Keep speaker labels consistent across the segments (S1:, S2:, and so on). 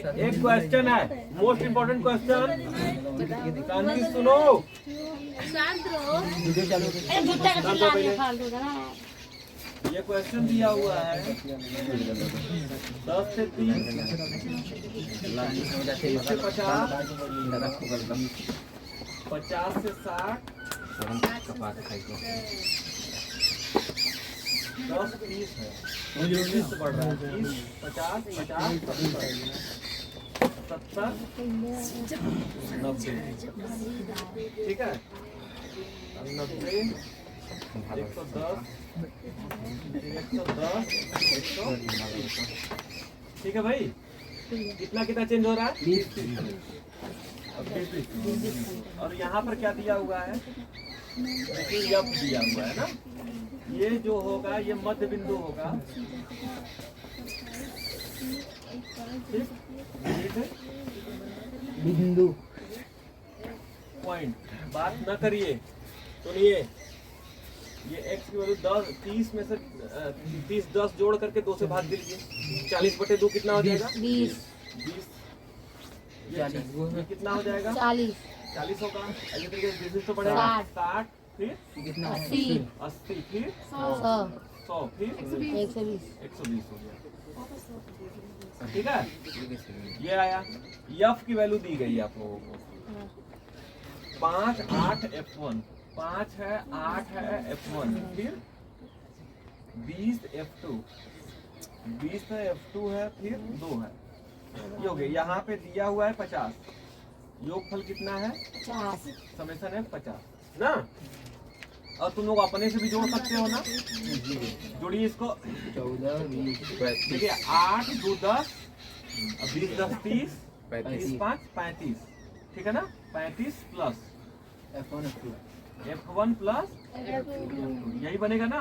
S1: एक क्वेश्चन है, most important question, शांति सुनो। ये क्वेश्चन दिया हुआ है 10 से 30, 30 से 50, 50 से 60, 10 30 है, 30 बढ़ रहा है, 30 50 50 70 90, ठीक है, 90 110 110 ठीक है भाई। कितना कितना चेंज हो रहा है? 20। और यहाँ पर क्या दिया हुआ है? यप दिया हुआ है ना। ये जो होगा ये मध्य बिंदु होगा,
S2: बिंदु
S1: पॉइंट। बात न करिए, सुनिए। ये x की वैल्यू 10 30 में से 30 10 जोड़ करके 2 से भाग दीजिए, 40/2 कितना हो जाएगा? 20। ये कितना हो जाएगा? 40 होगा। ऐसे तरीके से 20 तो बढ़ेगा 60, फिर 80, फिर 100, फिर 120 हो गया, ठीक है। ये आया। f की वैल्यू दी गई है आप लोगों को 5 8 F1, 5 है 8 है F1, फिर 20 F2, 20 है F2 है, फिर 2 है। ये हो गया। यहाँ पे दिया हुआ है 50, योगफल कितना है? 50, समेशन है 50 ना। और तुम लोग अपने से भी जोड़ सकते हो ना, जोड़िए इसको।
S2: 14 20
S1: देखिए 8 2 10, 20 10 30, 30 5 35, ठीक है ना। 35 प्लस F1 प्लस यही बनेगा ना।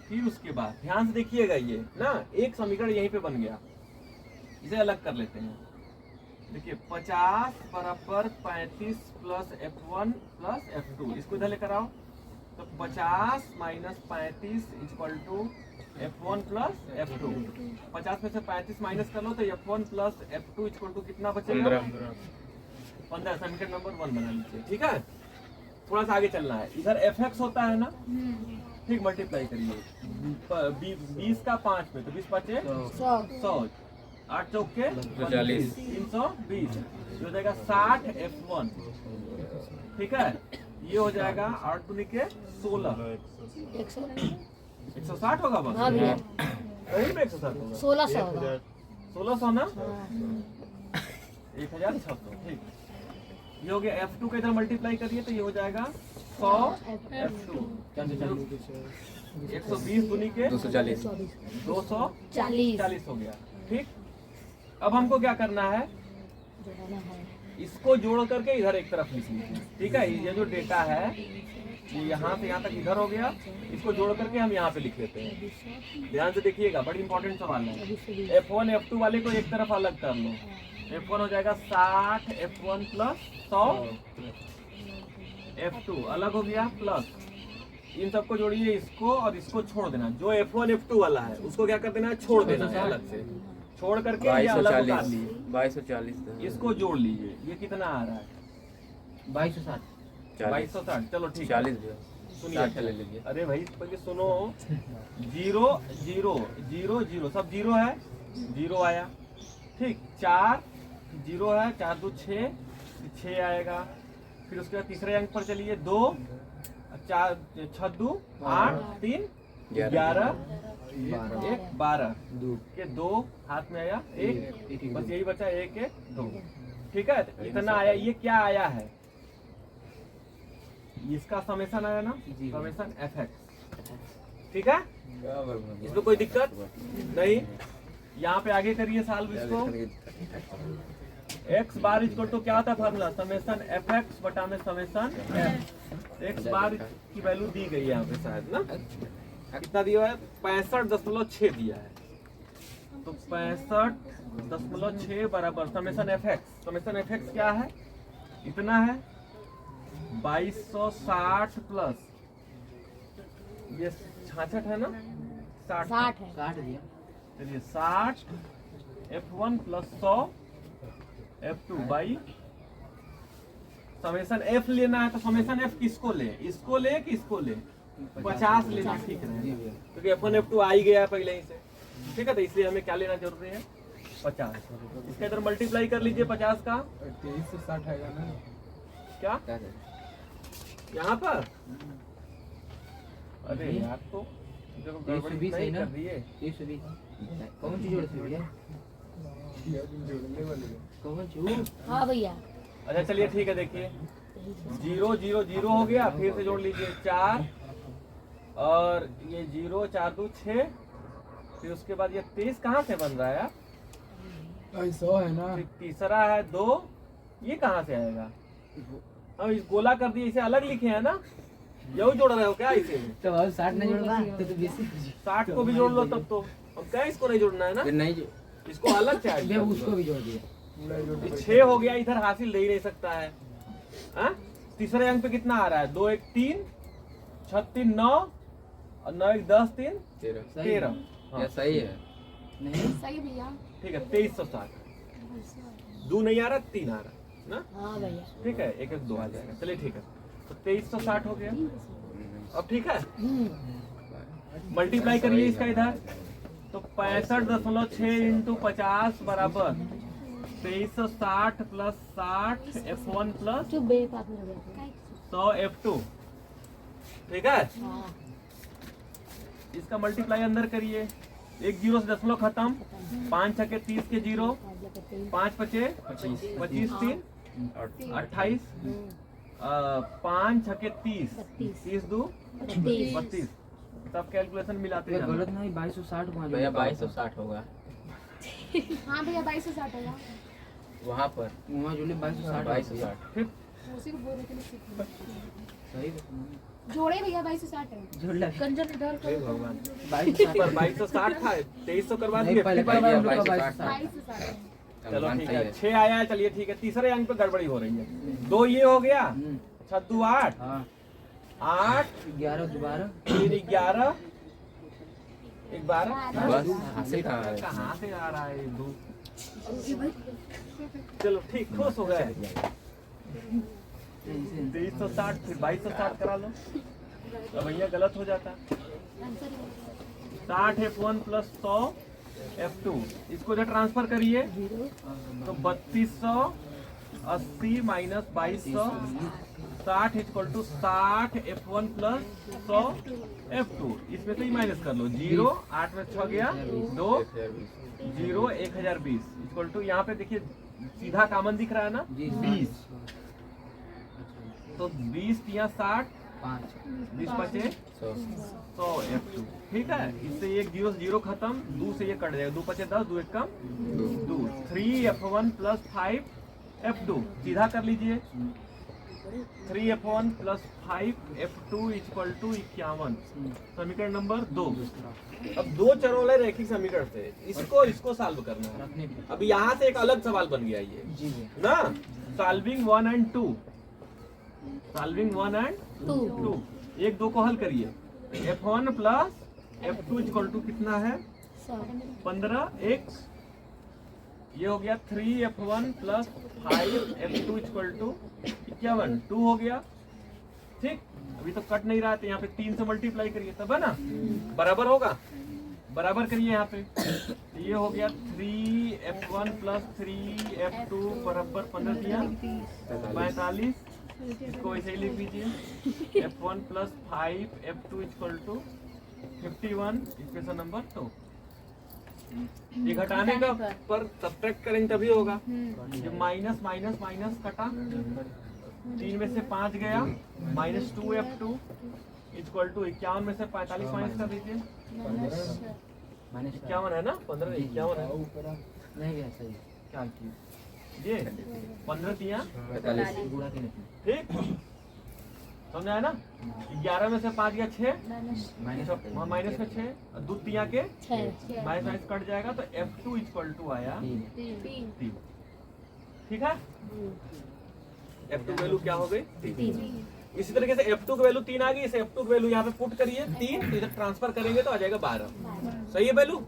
S1: फिर उसके बाद ध्यान से देखिएगा, ये ना एक समीकरण यहीं पे बन गया, इसे अलग कर लेते हैं। देखिए 50 बराबर 35 प्लस F1 प्लस F2, इसको इधर लेकर आओ। तो 50 minus 35 equal to F1 plus F2। 50 में से 35 माइनस कर लो तो F1 plus F2 equal to कितना बचेगा? 15। समीकरण नंबर 1 बना लीजिए, ठीक है। थोड़ा सा आगे चलना है। इधर fx होता है ना, ठीक, मल्टीप्लाई करिए 20 का 5 में, तो 20 5 100, 8 चौके 320, हो जाएगा 60 F1, ठीक है। ये हो जाएगा 8 दूनी के 16, 160 होगा बस। कहीं पे 160 होगा, 1600 ना, 1600, ठीक। ये हो गया। F2 का इधर मल्टीप्लाई करिए तो ये हो जाएगा 100 F2, 120 दूनी के 240 हो गया, ठीक। अब हमको क्या करना है? इसको जोड़ करके इधर एक तरफ लिख लीजिए, ठीक है। ये जो डेटा है ये यहाँ से यहाँ तक इधर हो गया, इसको जोड़ करके हम यहाँ पे लिख लेते हैं। ध्यान से देखिएगा, बड़ी इंपॉर्टेंट सवाल है। F1 F2 वाले को एक तरफ अलग कर लो। F1 हो जाएगा 60 F1 प्लस 100 F2 अलग हो गया, प्लस इन सबको जोड़िए, इसको और इसको छोड़ देना। जो F1 F2 वाला है उसको क्या कर देना है? छोड़ देना है, अलग से छोड़ करके ये अलग कर लीजिए। 2240 इसको जोड़ लीजिए, ये कितना आ रहा है? 2260। चलो ठीक है, सुनिए। अरे भाई पहले सुनो, 0 0 0 0 सब 0 है, 0 आया, ठीक। 4 0 है, 4 2 6 आएगा। फिर उसके बाद तीसरे अंक पर चलिए, 2 4 6 2 8 3 11 1 12 के 2 हाथ में आया, 1 बस यही बचा, 1 1 2, ठीक है। इतना आया। ये क्या आया है? इसका समेशन आया ना, समेशन fx, ठीक है। इसमें कोई दिक्कत नहीं। यहाँ पे आगे करिए सॉल्व इसको। x बार इक्वल टू क्या होता है फार्मूला? समेशन fx बटा में समेशन f। x बार की वैल्यू दी गई है यहाँ पे शायद ना, कितना दिया है? 65.6 दिया है। तो 65.6 बराबर समेशन fx। समेशन fx क्या है? इतना है 2260 प्लस ये 66 है ना, 60 है, चलिए 60 F1 plus 100 F2 by summation F लेना है तो समेशन F किसको ले, इसको ले कि इसको ले, 50 लेना ठीक है, क्योंकि F1 F2 आ ही गया है पहले ही से, ठीक है, तो इसलिए हमें क्या लेना जरूरी है 50। इसके इधर मल्टीप्लाई कर लीजिए 50 का
S2: 23 से 60 आएगा ना
S1: क्या यहाँ पर, अरे यार तो देखो गड़बड़ी नहीं कर रही है,
S3: 120 कौन सी जोड़ से भैया,
S2: जोड़ने वाले
S3: कौन सी,
S4: हाँ भैया।
S1: अच्छा चलिए ठीक है, देखिए 0 0 0 हो गया, फिर से जोड़ लीजिए 4 और ये 0 4 2 6, फिर उसके बाद ये 23 कहाँ से बन रहा है यार,
S2: 100 है ना,
S1: फिर तीसरा है 2, ये कहाँ से आएगा, हम इस गोला कर दिए, इसे अलग लिखे हैं ना, यही जोड़ रहे हो क्या इसे,
S3: तो और 60 नहीं जोड़ना तो बेसी
S1: 60 को भी जोड़ लो तब तो, हम क्या इसको नहीं जोड़ना है ना,
S3: फिर नहीं
S1: इसको अलग चाहिए,
S3: उसको भी जोड़ दिया,
S1: 6 हो गया, इधर हासिल दे ही नहीं सकता है, हाँ? तीसरे अंक पे कितना आ रहा है, 2 1 3 6 3 9 और 9 1 10 3 13,
S3: ये सही है, नहीं
S4: सही भैया।
S1: ठीक है 2360, 2 नहीं आ रहा 3 आ रहा ना,
S4: हाँ भैया।
S1: ठीक है 1 1 2 आ जाएगा, चलिए ठीक है, तो 2360 हो गया, अब ठीक है मल्टीप्लाई करिए इसका इधर, तो 65.6 इंटू 50 बराबर 2360 प्लस 60 F1 प्लस
S4: जो बेपात में लग गया
S1: 100 F2, ठीक है,
S4: हाँ।
S1: इसका मल्टीप्लाई अंदर करिए, एक जीरो से दशमलव खत्म, 5 6 30 के 0, 5 5 25 3 28, 5 6 30 30 2 32, सब कैलकुलेशन मिलाते
S3: ये
S1: जाना।
S3: गलत नहीं 2260 को भैया 2260 होगा,
S4: हाँ भैया 2260 होगा।
S3: वहाँ पर वहाँ जोड़े 2260
S1: फिर
S4: उसी को बोल रहे थे
S3: सही
S4: जोड़े भैया 2260 है।
S3: जोड़ लग
S4: कंजर इधर
S1: हे भगवान,
S3: 2260
S1: पर 2260 था, 2300 करवा
S3: नहीं
S1: दिए,
S3: पहले
S1: फिर
S3: पहले
S1: 2260।
S4: 2260 है।
S1: चलो ठीक है 6 आया है, चलिए ठीक है, तीसरे अंक पे गड़बड़ी हो रही है, 2 ये हो गया, 6 2 8
S3: हाँ
S1: 8
S3: 11 दोबारा
S1: 3 11 1 12,
S3: बस हासिल कहाँ है,
S1: कहाँ से आ रहा है 2, चलो ठीक, खुश हो गए, 2360 फिर 2260 करा लो, अब भैया गलत हो जाता, 60 F1 प्लस 100 F2, इसको इधर ट्रांसफर करिए तो 3280 minus 2200, 60 equal to 60 F1 plus 100 F2, इसमें से ही माइनस कर लो, 0 8 में 6 गया 2 0 1020 इक्वल टू, यहाँ पे देखिए सीधा कॉमन दिख रहा है ना, 20, तो 20 तिया 60
S3: 5
S1: 20 बचे 100 F2, ठीक है, इससे एक 0 से 0 खत्म, 2 से ये कट जाएगा, 2 बचे 10 2 1 कम 2, 3 F1 प्लस 5 F2, सीधा कर लीजिए, 3 F1 plus 5 F2 equal to 51, समीकरण नंबर 2। अब दो चरों वाले रैखिक समीकरण से इसको सॉल्व करना है, अब यहाँ से एक अलग सवाल बन गया ये
S3: जी
S1: ना, सॉल्विंग 1 एंड 2, सॉल्विंग 1 एंड 2, 1 2 को हल करिए, F1 plus F2 equal to कितना है 15, 1 ये हो गया 3 F1 plus 5 F2 equal to 51, 2 हो गया, ठीक, अभी तो कट नहीं रहा है, तो यहाँ पे 3 से मल्टीप्लाई करिए तब है ना, बराबर होगा, बराबर करिए यहाँ पे, तो ये हो गया 3 F1 प्लस 3 F2 बराबर 15 दिया 45, इसको ऐसे ही लिख लीजिए, F1 plus 5 F2 equal to 51, equation number 2। ये घटाने का पर सब्ट्रैक्ट करेंगे तभी होगा, ये माइनस माइनस माइनस कटा, 3 में से 5 गया, माइनस 2 F2 इक्वल टू 51 में से 45 माइनस कर दीजिए, 51 है ना, 15 51 है,
S3: नहीं भैया सही
S1: क्या किया ये 15 दिया
S3: 45 गुणा के नहीं
S1: ठीक, समझ आया ना, 11 में से 5 गया 6 माइनस में 6, दूध दिया के माइनस कट जाएगा, तो F2 इक्वल टू आया 3, ठीक है, F2 वैल्यू क्या हो गई 3। इसी तरीके से F2 की वैल्यू 3 आ गई, इसे F2 की वैल्यू यहाँ पे पुट करिए 3, तो इधर ट्रांसफर करेंगे तो आ जाएगा 12, सही है वैल्यू,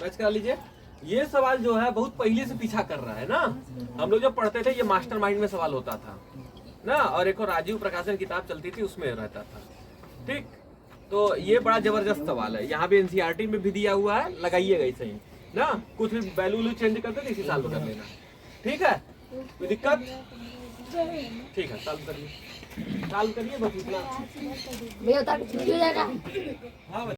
S1: मैच करा लीजिए, ये सवाल जो है बहुत पहले से पीछा कर रहा है ना। हम लोग जब पढ़ते थे ये मास्टरमाइंड में सवाल होता था ना, और एक और राजीव प्रकाशन किताब चलती थी उसमें रहता था। ठीक, तो ये बड़ा जबरदस्त सवाल है, यहाँ भी एनसीईआरटी में भी दिया हुआ है, लगाइएगा इसे ही ना। कुछ भी वैल्यू चेंज करते तो इसी साल में कर लेना। ठीक है, कोई दिक्कत? ठीक है, सॉल्व करिए बस इतना।
S5: भैया उतार के छुट्टी हो जाएगा।
S1: हाँ